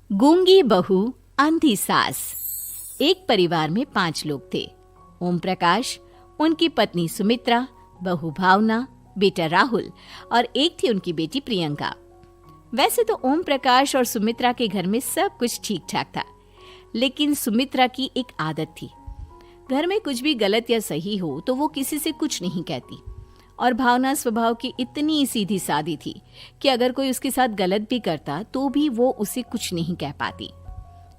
गूंगी बहू अंधी सास। एक परिवार में 5 लोग थे। ओम प्रकाश, उनकी पत्नी सुमित्रा, बहू भावना, बेटा राहुल और एक थी उनकी बेटी प्रियंका। वैसे तो ओम प्रकाश और सुमित्रा के घर में सब कुछ ठीक ठाक था, लेकिन सुमित्रा की एक आदत थी। घर में कुछ भी गलत या सही हो तो वो किसी से कुछ नहीं कहती। और भावना स्वभाव की इतनी सीधी सादी थी कि अगर कोई उसके साथ गलत भी करता तो भी वो उसे कुछ नहीं कह पाती।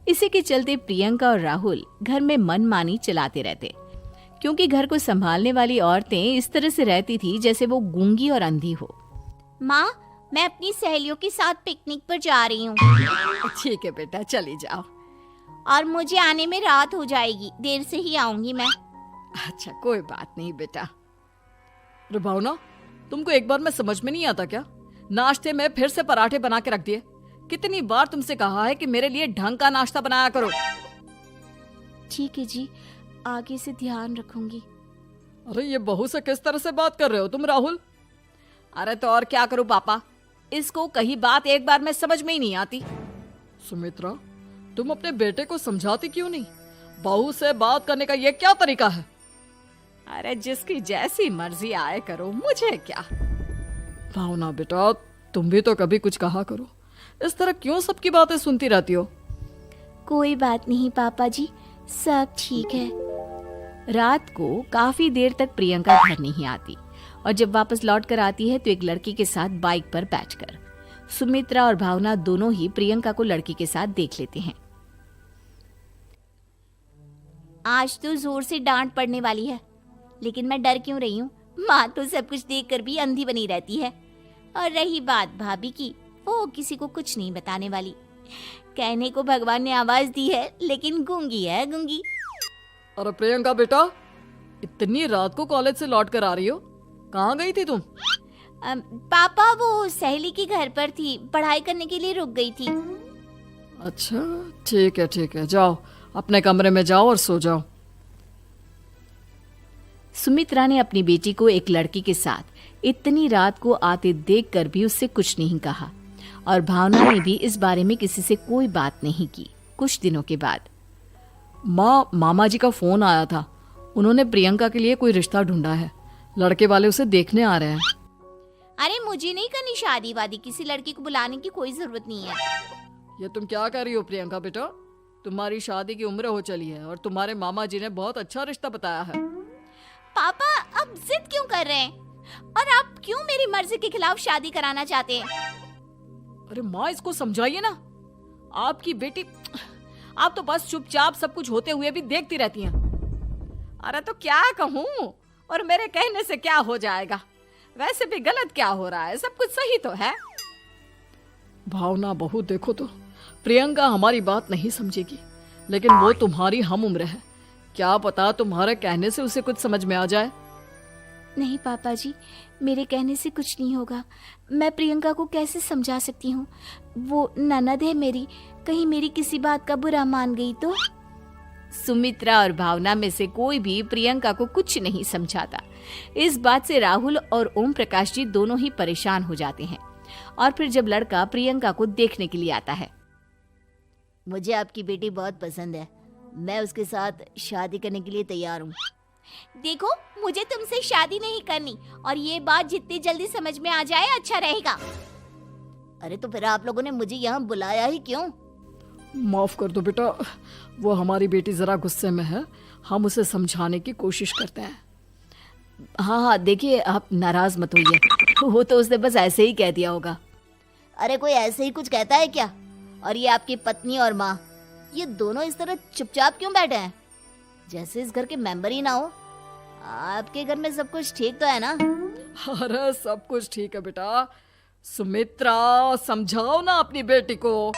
इसी के चलते प्रियंका और राहुल घर में मनमानी चलाते रहते, क्योंकि घर को संभालने वाली औरतें इस तरह से रहती थी जैसे वो गूंगी और अंधी हो। माँ, मैं अपनी सहेलियों के साथ पिकनिक पर जा रही हूँ। ठीक है बेटा, चली जाओ। और मुझे आने में रात हो जाएगी, देर से ही आऊंगी मैं। अच्छा, कोई बात नहीं बेटा। अरे भावना, तुमको एक बार में समझ में नहीं आता क्या? नाश्ते में फिर से पराठे बना के रख दिए। कितनी बार तुमसे कहा है कि मेरे लिए ढंग का नाश्ता बनाया करो। ठीक है जी, आगे से ध्यान रखूंगी। अरे ये बहू से किस तरह से बात कर रहे हो तुम राहुल? अरे तो और क्या करूं पापा, इसको कही बात एक बार में समझ में ही नहीं आती। सुमित्रा, तुम अपने बेटे को समझाती क्यों नहीं? बहू से बात करने का ये क्या तरीका है? अरे जिसकी जैसी मर्जी आए करो, मुझे क्या। भावना बेटा, तुम भी तो कभी कुछ कहा करो। इस तरह क्यों सबकी बातें सुनती रहती हो? कोई बात नहीं पापा जी, सब ठीक है। रात को काफी देर तक प्रियंका घर नहीं आती और जब वापस लौट कर आती है तो एक लड़की के साथ बाइक पर बैठकर सुमित्रा और भावना दोनों ही प्रियंका को लड़की के साथ देख लेते हैं। आज तो जोर से डांट पड़ने वाली है, लेकिन मैं डर क्यों रही हूँ? माँ तो सब कुछ देखकर भी अंधी बनी रहती है। और रही बात भाभी की, वो किसी को कुछ नहीं बताने वाली। कहने को भगवान ने आवाज दी है, लेकिन गूंगी है गूंगी। अरे प्रियंका बेटा, इतनी रात को कॉलेज से लौट कर आ रही हो? कहाँ गई थी तुम? पापा, वो सहेली के घर पर थी, पढ़ाई करने के लिए रुक गई थी। अच्छा, ठीक है, जाओ अपने कमरे में जाओ और सो जाओ। सुमित्रा ने अपनी बेटी को एक लड़की के साथ इतनी रात को आते देखकर भी उससे कुछ नहीं कहा और भावना ने भी इस बारे में किसी से कोई बात नहीं की। कुछ दिनों के बाद मामा जी का फोन आया था। उन्होंने प्रियंका के लिए कोई रिश्ता ढूंढा है। लड़के वाले उसे देखने आ रहे हैं। अरे मुझे नहीं करनी शादी वादी, किसी लड़की को बुलाने की कोई जरूरत नहीं है। ये तुम क्या कर रही हो प्रियंका बेटा? तुम्हारी शादी की उम्र हो चली है और तुम्हारे मामा जी ने बहुत अच्छा रिश्ता बताया है। पापा, अब जिद क्यों कर रहे हैं? और आप क्यों मेरी मर्जी के खिलाफ शादी कराना चाहते हैं? अरे माँ, इसको समझाइए ना। आपकी बेटी, आप तो बस चुपचाप सब कुछ होते हुए भी देखती रहती हैं। अरे तो क्या कहूँ, और मेरे कहने से क्या हो जाएगा? वैसे भी गलत क्या हो रहा है, सब कुछ सही तो है। भावना बहू, देखो तो प्रियंका हमारी बात नहीं समझेगी, लेकिन वो तुम्हारी हम उम्र है। क्या पता तुम्हारे कहने से उसे कुछ समझ में आ जाए। नहीं पापा जी, मेरे कहने से कुछ नहीं होगा। मैं प्रियंका को कैसे समझा सकती हूँ? वो ननद है मेरी, कहीं मेरी किसी बात का बुरा मान गई तो? सुमित्रा और भावना में से कोई भी प्रियंका को कुछ नहीं समझाता। इस बात से राहुल और ओम प्रकाश जी दोनों ही परेशान हो जाते हैं। और फिर जब लड़का प्रियंका को देखने के लिए आता है, मुझे आपकी बेटी बहुत पसंद है, मैं उसके साथ शादी करने के लिए तैयार हूँ। देखो, मुझे तुमसे शादी नहीं करनी, और ये बात जितनी जल्दी समझ में आ जाए अच्छा रहेगा। अरे तो फिर आप लोगों ने मुझे यहाँ बुलाया ही क्यों? माफ कर दो बेटा, वो हमारी बेटी जरा गुस्से में है, हम उसे समझाने की कोशिश करते हैं। हाँ, देखिए आप नाराज मत होइए, वो तो उसने बस ऐसे ही कह दिया होगा। अरे कोई ऐसे ही कुछ कहता है क्या? और ये आपकी पत्नी और माँ, ये दोनों इस तरह चुपचाप क्यों बैठे हैं, जैसे इस घर के मेंबर ही ना हो? आपके घर में सब कुछ ठीक तो है ना? अरे सब कुछ ठीक है बेटा। सुमित्रा, समझाओ ना अपनी बेटी को।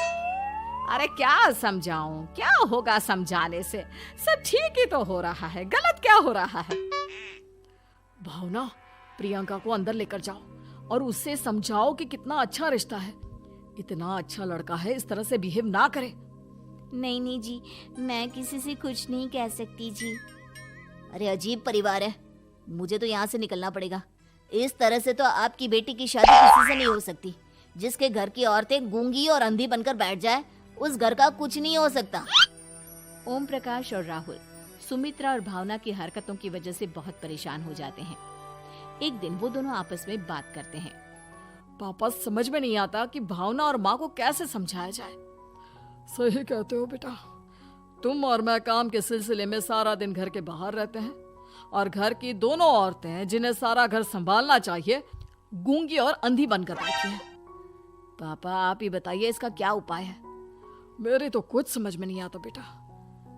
अरे क्या समझाऊं, क्या होगा समझाने से? सब ठीक ही तो हो रहा है, गलत क्या हो रहा है? भावना, प्रियंका को अंदर लेकर जाओ और उससे समझाओ कि कितना अच्छा रिश्ता है। इतना अच्छा लड़का है, इस तरह से बिहेव ना करे। नहीं जी, मैं किसी से कुछ नहीं कह सकती जी। अरे अजीब परिवार है, मुझे तो यहाँ से निकलना पड़ेगा। इस तरह से तो आपकी बेटी की शादी किसी से नहीं हो सकती। जिसके घर की औरतें गूंगी और अंधी बनकर बैठ जाए, उस घर का कुछ नहीं हो सकता। ओम प्रकाश और राहुल सुमित्रा और भावना की हरकतों की वजह से बहुत परेशान हो जाते हैं। एक दिन वो दोनों आपस में बात करते हैं। पापा, समझ में नहीं आता कि भावना और माँ को कैसे समझाया जाए। सही कहते हो बेटा, तुम और मैं काम के सिलसिले में सारा दिन घर के बाहर रहते हैं और घर की दोनों औरतें जिन्हें सारा घर संभालना चाहिए गूंगी और अंधी बनकर बैठी हैं। पापा आप ही बताइए इसका क्या उपाय है। मेरी तो कुछ समझ में नहीं आता बेटा,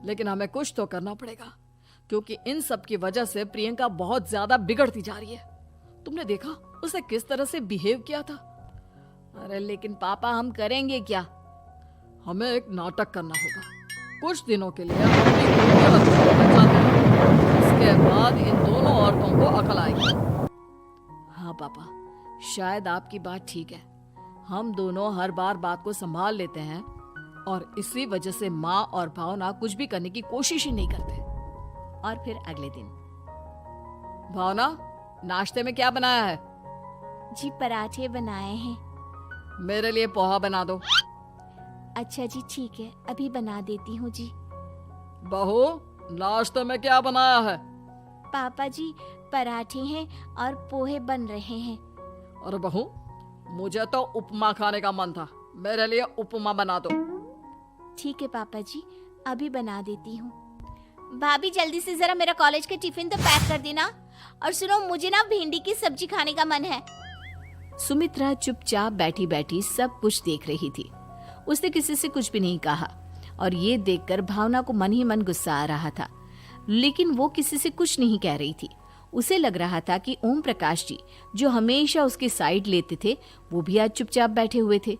लेकिन हमें कुछ तो करना पड़ेगा क्योंकि इन सब की वजह से प्रियंका बहुत ज्यादा बिगड़ती जा रही है। तुमने देखा उसे किस तरह से बिहेव किया था। अरे लेकिन पापा हम करेंगे क्या? हमें एक नाटक करना होगा। कुछ दिनों के लिए हम भी गूंगी और अंधी बन जाते हैं। इसके बाद इन दोनों औरतों को अकल आएगी। हाँ पापा, शायद आपकी बात ठीक है। हम दोनों हर बार बात को संभाल लेते हैं और इसी वजह से माँ और भावना कुछ भी करने की कोशिश ही नहीं करते। और फिर अगले दिन, भावना, नाश्ते में क्या बनाया है? जी पराठे बनाए हैं। मेरे लिए पोहा बना दो। अच्छा जी ठीक है, अभी बना देती हूँ जी। बहू, नाश्ते में क्या बनाया है? पापा जी पराठे हैं और पोहे बन रहे हैं। अरे बहू, मुझे तो उपमा खाने का मन था, मेरे लिए उपमा बना दो। ठीक है पापा जी, अभी बना देती हूँ। भाभी जल्दी से जरा मेरा कॉलेज का टिफिन तो पैक कर देना। और सुनो, मुझे ना भिंडी की सब्जी खाने का मन है। सुमित्रा चुपचाप बैठी बैठी सब कुछ देख रही थी। उसने किसी से कुछ भी नहीं कहा और ये देखकर भावना को मन ही मन गुस्सा आ रहा था, लेकिन वो किसी से कुछ नहीं कह रही थी। उसे लग रहा था कि ओम प्रकाश जी जो हमेशा उसकी साइड लेते थे वो भी आज चुपचाप बैठे हुए थे।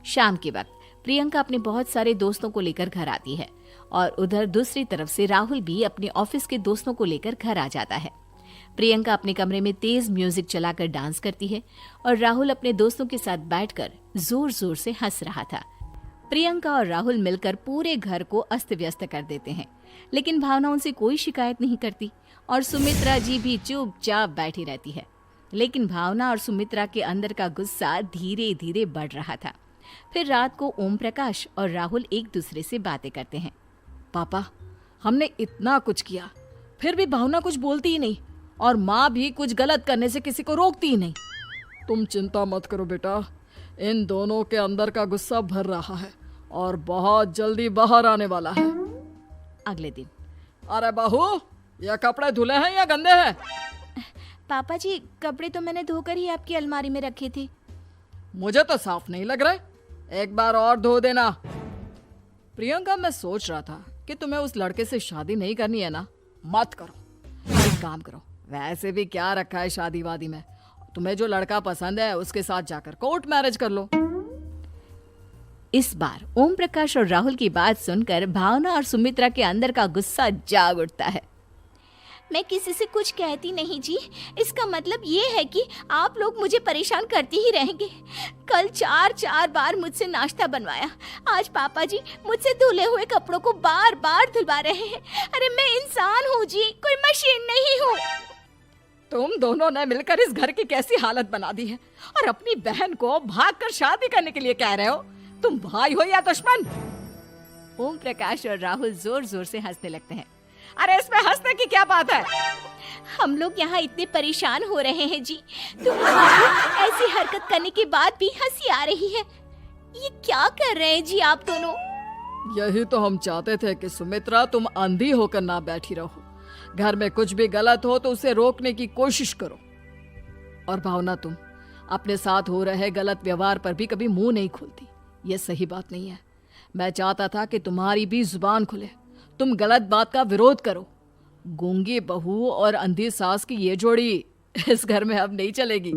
शाम के वक्त प्रियंका अपने बहुत सारे दोस्तों को लेकर घर आती है और उधर दूसरी तरफ से राहुल भी अपने ऑफिस के दोस्तों को लेकर घर आ जाता है। प्रियंका अपने कमरे में तेज म्यूजिक चलाकर डांस करती है और राहुल अपने दोस्तों के साथ बैठकर जोर जोर से हंस रहा था। प्रियंका और राहुल मिलकर पूरे घर को अस्त व्यस्त कर देते हैं, लेकिन भावना उनसे कोई शिकायत नहीं करती और सुमित्रा जी भी चुपचाप बैठी रहती है। लेकिन भावना और सुमित्रा के अंदर का गुस्सा धीरे धीरे बढ़ रहा था। फिर रात को ओम प्रकाश और राहुल एक दूसरे से बातें करते हैं। पापा, हमने इतना कुछ किया फिर भी भावना कुछ बोलती ही नहीं और माँ भी कुछ गलत करने से किसी को रोकती ही नहीं। तुम चिंता मत करो बेटा, इन दोनों के अंदर का गुस्सा भर रहा है और बहुत जल्दी बाहर आने वाला है। अगले दिन, अरे बहू, ये कपड़े धुले हैं या गंदे हैं? पापा जी कपड़े तो मैंने धोकर ही आपकी अलमारी में रखे थे। मुझे तो साफ नहीं लग रहे, एक बार और धो देना। प्रियंका, मैं सोच रहा था कि तुम्हें उस लड़के से शादी नहीं करनी है ना, मत करो। एक काम करो, वैसे भी क्या रखा है शादी वादी में, तुम्हें जो लड़का पसंद है उसके साथ जाकर कोर्ट मैरिज कर लो। इस बार ओम प्रकाश और राहुल की बात सुनकर भावना और सुमित्रा के अंदर का गुस्सा जाग उठता है। मैं किसी से कुछ कहती नहीं जी, इसका मतलब ये है कि आप लोग मुझे परेशान करते ही रहेंगे। कल 4 बार मुझसे नाश्ता बनवाया, आज पापा जी मुझसे धुले हुए कपड़ों को बार बार धुलवा रहे हैं। अरे मैं इंसान हूँ जी, कोई मशीन नहीं हूँ। तुम दोनों ने मिलकर इस घर की कैसी हालत बना दी है और अपनी बहन को भागकर शादी करने के लिए कह रहे हो। तुम भाई हो या दुश्मन? ओम प्रकाश और राहुल जोर जोर से हंसने लगते हैं। अरे इसमें हंसने की क्या बात है? हम लोग यहाँ इतने परेशान हो रहे हैं जी, तुम्हारी ऐसी हरकत करने के बाद भी हंसी आ रही है। ये क्या कर रहे हैं जी आप दोनों? यही तो हम चाहते थे कि सुमित्रा तुम अंधी होकर ना बैठी रहो। घर में कुछ भी गलत हो तो उसे रोकने की कोशिश करो। और भावना, तुम अपने साथ हो रहे गलत व्यवहार पर भी कभी मुंह नहीं खोलती, ये सही बात नहीं है। मैं चाहता था कि तुम्हारी भी जुबान खुले, तुम गलत बात का विरोध करो। गूंगी बहू और अंधी सास की ये जोड़ी इस घर में अब नहीं चलेगी।